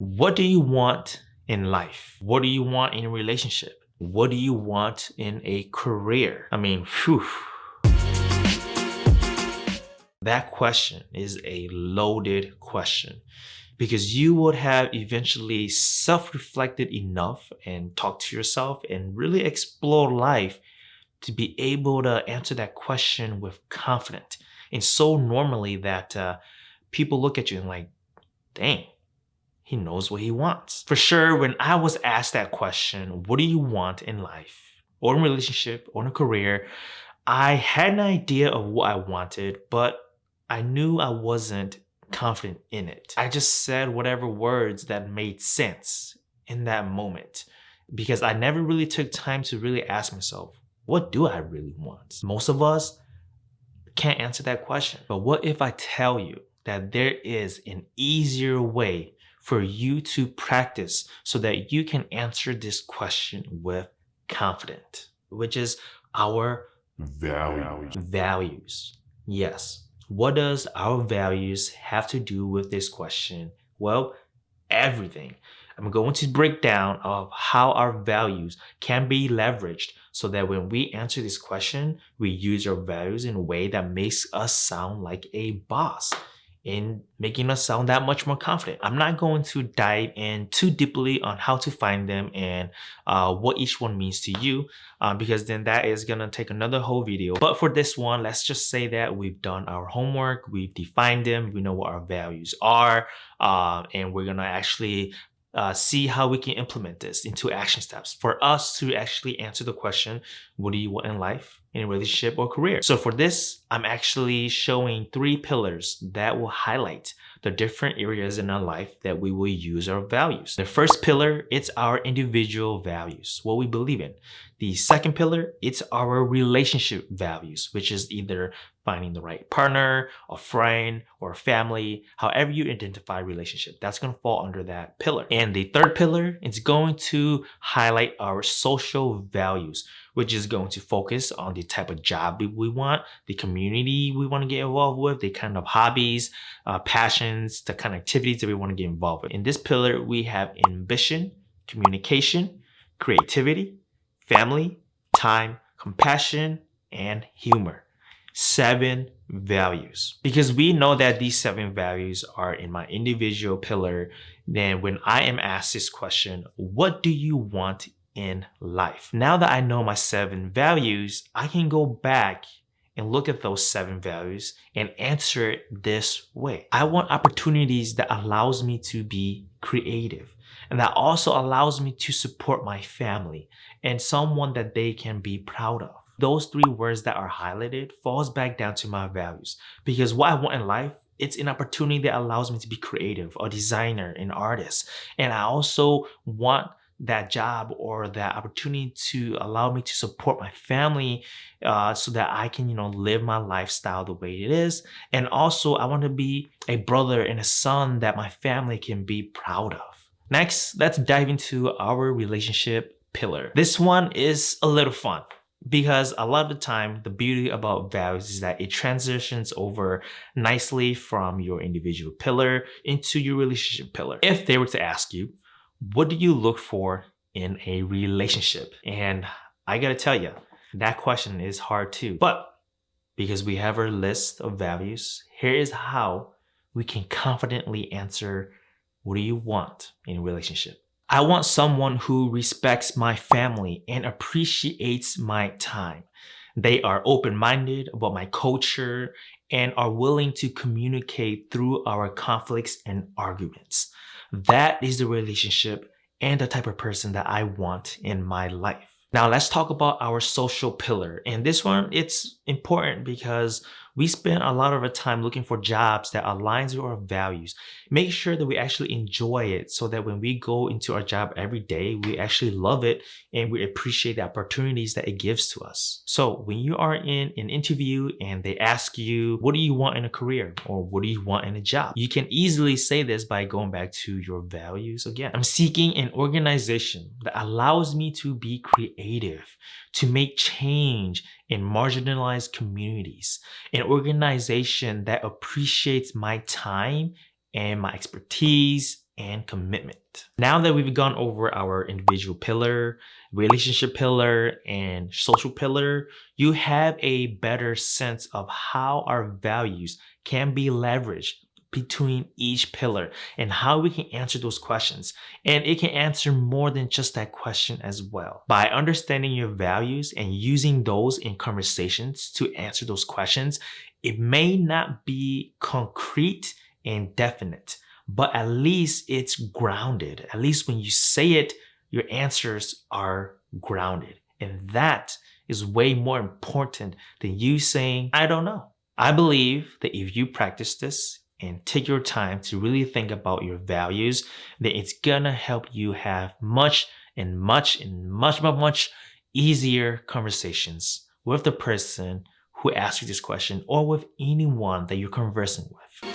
What do you want in life? What do you want in a relationship? What do you want in a career? I mean, phew. That question is a loaded question because you would have eventually self-reflected enough and talked to yourself and really explore life to be able to answer that question with confidence. And so normally that people look at you and like, dang, he knows what he wants. For sure, when I was asked that question, what do you want in life or in a relationship or in a career? I had an idea of what I wanted, but I knew I wasn't confident in it. I just said whatever words that made sense in that moment because I never really took time to really ask myself, what do I really want? Most of us can't answer that question. But what if I tell you that there is an easier way for you to practice so that you can answer this question with confidence, which is our values. Yes. What does our values have to do with this question? Well, everything. I'm going to break down of how our values can be leveraged so that when we answer this question, we use our values in a way that makes us sound like a boss, in making us sound that much more confident. I'm not going to dive in too deeply on how to find them and what each one means to you because then that is going to take another whole video. But for this one, let's just say that we've done our homework, we've defined them, we know what our values are, and we're going to actually see how we can implement this into action steps for us to actually answer the question, what do you want in life, in a relationship or career? So for this, I'm actually showing 3 pillars that will highlight the different areas in our life that we will use our values. The first pillar, it's our individual values, what we believe in. The second pillar, it's our relationship values, which is either finding the right partner, a friend, or a family, however you identify relationship. That's going to fall under that pillar. And the third pillar, it's going to highlight our social values, which is going to focus on the type of job we want, the community we want to get involved with, the kind of hobbies, passions, the kind of activities that we want to get involved with. In this pillar, we have ambition, communication, creativity, family, time, compassion, and humor. 7 values. Because we know that these 7 values are in my individual pillar, then when I am asked this question, what do you want in life? Now that I know my 7 values, I can go back and look at those 7 values and answer it this way. I want opportunities that allows me to be creative and that also allows me to support my family and someone that they can be proud of. Those 3 words that are highlighted falls back down to my values because what I want in life, it's an opportunity that allows me to be creative, a designer, an artist. And I also want that job or that opportunity to allow me to support my family so that I can, live my lifestyle the way it is. And also I want to be a brother and a son that my family can be proud of. Next, let's dive into our relationship pillar. This one is a little fun because a lot of the time, the beauty about values is that it transitions over nicely from your individual pillar into your relationship pillar. If they were to ask you, what do you look for in a relationship? And I gotta tell you, that question is hard too. But because we have our list of values, here is how we can confidently answer, what do you want in a relationship? I want someone who respects my family and appreciates my time. They are open-minded about my culture and are willing to communicate through our conflicts and arguments. That is the relationship and the type of person that I want in my life. Now let's talk about our social pillar. And this one, it's important because we spend a lot of our time looking for jobs that aligns with our values. Make sure that we actually enjoy it so that when we go into our job every day, we actually love it and we appreciate the opportunities that it gives to us. So when you are in an interview and they ask you, what do you want in a career? Or what do you want in a job? You can easily say this by going back to your values again. I'm seeking an organization that allows me to be creative, to make change in marginalized communities, an organization that appreciates my time and my expertise and commitment. Now that we've gone over our individual pillar, relationship pillar, and social pillar, you have a better sense of how our values can be leveraged between each pillar and how we can answer those questions. And it can answer more than just that question as well. By understanding your values and using those in conversations to answer those questions, it may not be concrete and definite, but at least it's grounded. At least when you say it, your answers are grounded. And that is way more important than you saying, I don't know. I believe that if you practice this and take your time to really think about your values, then it's gonna help you have much easier conversations with the person who asked you this question or with anyone that you're conversing with.